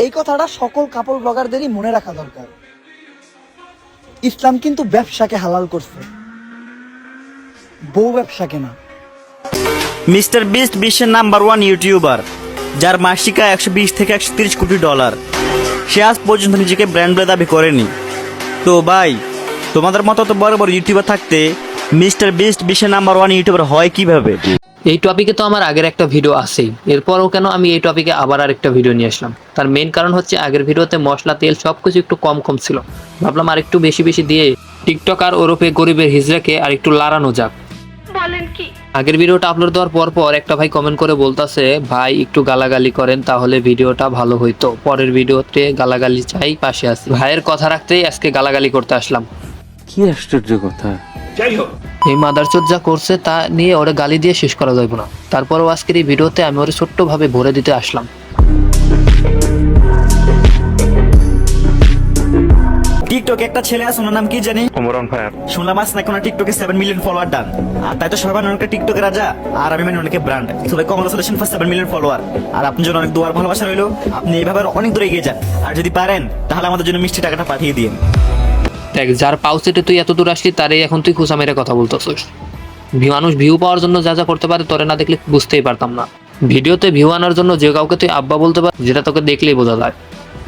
এই কথাটা সকল কাপড় ব্লগারদেরই মনে রাখা দরকার। ইসলাম কিন্তু ব্যবসাকে হালাল করছে, বউ ব্যবসাকে না। মিস্টার বিস্ট বিশ্বের নাম্বার 1 ইউটিউবার, যার মাসিক আয় 120 থেকে 130 কোটি ডলার। সে আজ পর্যন্ত নিজেকে ব্র্যান্ড বলে দাবি করেনি। তো ভাই, তোমাদের মতো তো বড় বড় ইউটিউবার থাকতে মিস্টার বিস্ট বিশ্বের নাম্বার 1 ইউটিউবার হয় কিভাবে? এই টপিকে তো আমার আগের একটা ভিডিও আছেই, এরপরও কেন আমি এই টপিকে আবার আরেকটা ভিডিও নিয়ে আসলাম? তার মেইন কারণ হচ্ছে আগের ভিডিওতে মশলা তেল সবকিছু একটু কম কম ছিল, ভাবলাম আর একটু বেশি বেশি দিয়ে টিকটকার ওরফে গরিবের হিজড়াকে আর একটু লাড়ানো যাক। বলেন কি? আগের ভিডিওটা আপলোড দেওয়ার পর একটা ভাই কমেন্ট করে বলতাছে, ভাই একটু গালাগালি করেন তাহলে ভিডিওটা ভালো হইতো, পরের ভিডিওতে গালাগালি চাই, পাশে আসি। ভাইয়ের কথা রাখতেই আজকে গালাগালি করতে আসলাম। কি আশ্চর্য কথা! এই মাদারচোদ যা করছে তা নিয়ে ওরে গালি দিয়ে শেষ করা যাবে না। তারপরও আজকের এই ভিডিওতে আমি ওরে ছোট্ট ভাবে ভরে দিতে আসলাম। টিকটকে একটা ছেলে আছে, ওনার নাম কি জানি, ওমরন ভাই। শুনলাম আজ নাকি ওনার টিকটকে 7 মিলিয়ন ফলোয়ার ডান। আর তাই তো সবাই অনেকটা টিকটকে রাজা, আর আমি মানে অনেকে ব্র্যান্ড। সবাই কংগ্রেচুলেশন ফর 7 মিলিয়ন ফলোয়ার। আর আপনার জন্য অনেক দোয়ার ভালোবাসা রইলো। আপনি এইভাবে অনেক দূরে এগিয়ে যান, আর যদি পারেন তাহলে আমাদের জন্য মিষ্টি টাকাটা পাঠিয়ে দিন। দেখ, যার পাউচেটে তুই এত দূর আসলি তারই এখন তুই খুশা মেরে কথা বলতেছিস। মানুষ ভিউ পাওয়ার জন্য যা যা করতে পারে তোরে না দেখলে বুঝতেই পারতাম না। ভিডিওতে ভিউ আনার জন্য যে কাউকে তুই আব্বা বলতে পার, যেটা তোকে দেখলেই বোঝা যায়।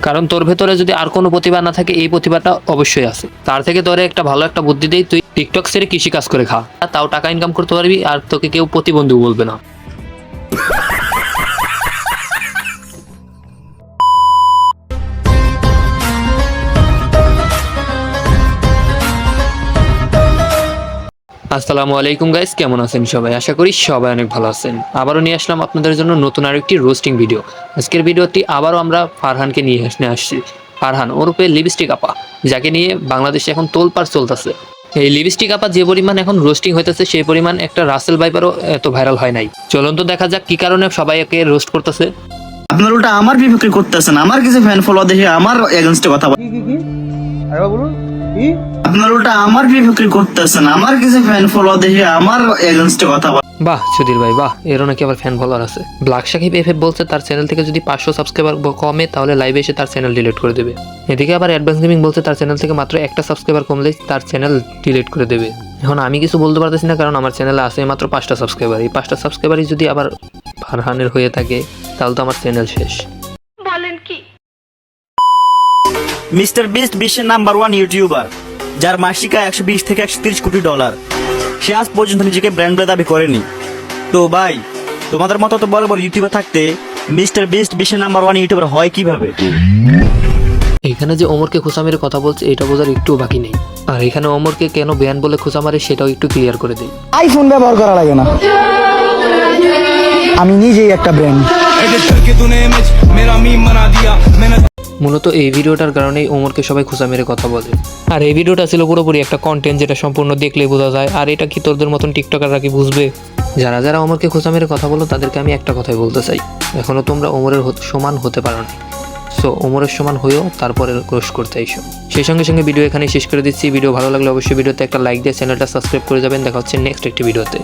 কারণ তোর ভেতরে যদি আর কোনো প্রতিভা না থাকে, এই প্রতিভাটা অবশ্যই আছে। তার থেকে তোরে একটা ভালো একটা বুদ্ধি দেই, তুই টিকটক ছেড়ে কৃষি কাজ করে খা, তাও টাকা ইনকাম করতে পারবি, আর তোকে কেউ প্রতিবন্ধী বলবে না। আসসালামু আলাইকুম গাইস, কেমন আছেন সবাই? আশা করি সবাই অনেক ভালো আছেন। আবারও নিয়ে আসলাম আপনাদের জন্য নতুন আরেকটি রোস্টিং ভিডিও। আজকের ভিডিওটি আবারও আমরা ফারহানকে নিয়ে আসছি। ফারহান ওরফে লিপস্টিক আপা, যাকে নিয়ে বাংলাদেশে এখন তোলপাড় চলতেছে। এই লিপস্টিক আপা যে পরিমাণ এখন রোস্টিং হইতেছে, সেই পরিমাণ একটা রাসেল ভাইপারও এত ভাইরাল হয় নাই। চলুন তো দেখা যাক কি কারণে সবাই একে রোস্ট করতেছে। আপনার উল্টা আমার বিপক্ষে করতেছেন, আমার কিছু ফ্যান ফলোয়ার দেখে আমার এগেইনস্টে কথা বলেন। আপনার উল্টা আমার বিপক্ষে করতেছেন, আমার কিছু ফ্যান ফলোয়ার দেখে আমার এগেইনস্টে কথা বলেন। বাহ সুধীর ভাই বাহ, এরও নাকি আবার ফ্যান ফলোয়ার আছে। ব্ল্যাক সাকিব এফএফ বলছে তার চ্যানেল থেকে যদি 500 সাবস্ক্রাইবার কমে তাহলে লাইভে এসে তার চ্যানেল ডিলিট করে দেবে। এদিকে আবার অ্যাডভান্স গেমিং বলছে তার চ্যানেল থেকে মাত্র একটা সাবস্ক্রাইবার কমলেই তার চ্যানেল ডিলিট করে দেবে। এখন আমি কিছু বলতে পারতেছি না, কারণ আমার চ্যানেলে আছে মাত্র 5টা সাবস্ক্রাইবার। এই 5টা সাবস্ক্রাইবারই যদি আবার ফারহানের হয়ে থাকে তাহলে তো আমার চ্যানেল শেষ। বলেন কি? মিস্টার বিস্ট বিশ্বের নাম্বার 1 ইউটিউবার, যার মাসিক আয় 120 থেকে 130 কোটি ডলার। সে আজ পর্যন্ত নিজেকে ব্র্যান্ড বলে দাবি করেনি। তো ভাই, তোমাদের মতো তো বড় বড় ইউটিউবার থাকতে মিস্টার বিস্ট বিশ্বের নাম্বার 1 ইউটিউবার হয় কিভাবে? এখানে যে ওমরকে খোঁচা মেরে কথা বলছে এটা বোঝার একটু বাকি নেই। আর এখানে ওমরকে কেন ব্যান বলে খোঁচা মারে সেটাও একটু ক্লিয়ার করে দেই। আইফোন ব্যবহার করা লাগে না, আমি নিজেই একটা ব্র্যান্ড। মূলত এই ভিডিওটার কারণেই ওমরকে সবাই খোঁচা মেরে কথা বলে। আর এই ভিডিওটা ছিল পুরোপুরি একটা কন্টেন্ট, যেটা সম্পূর্ণ দেখলেই বোঝা যায়। আর এটা কি তোদের মতন টিকটকাররা কি বুঝবে? যারা যারা ওমরকে খোঁচা মেরে কথা বলো তাদেরকে আমি একটা কথাই বলতে চাই, এখনো তোমরা ওমরের সমান হতে পারো না। সো ওমরের সমান হয়েও তারপরে রোস্ট করতে আইসো। সেই সঙ্গে সঙ্গে ভিডিও এখানে শেষ করে দিচ্ছি। ভিডিও ভালো লাগলে অবশ্যই ভিডিওতে একটা লাইক দিয়ে চ্যানেলটা সাবস্ক্রাইব করে যাবেন। দেখা হচ্ছে নেক্সট একটি ভিডিওতে।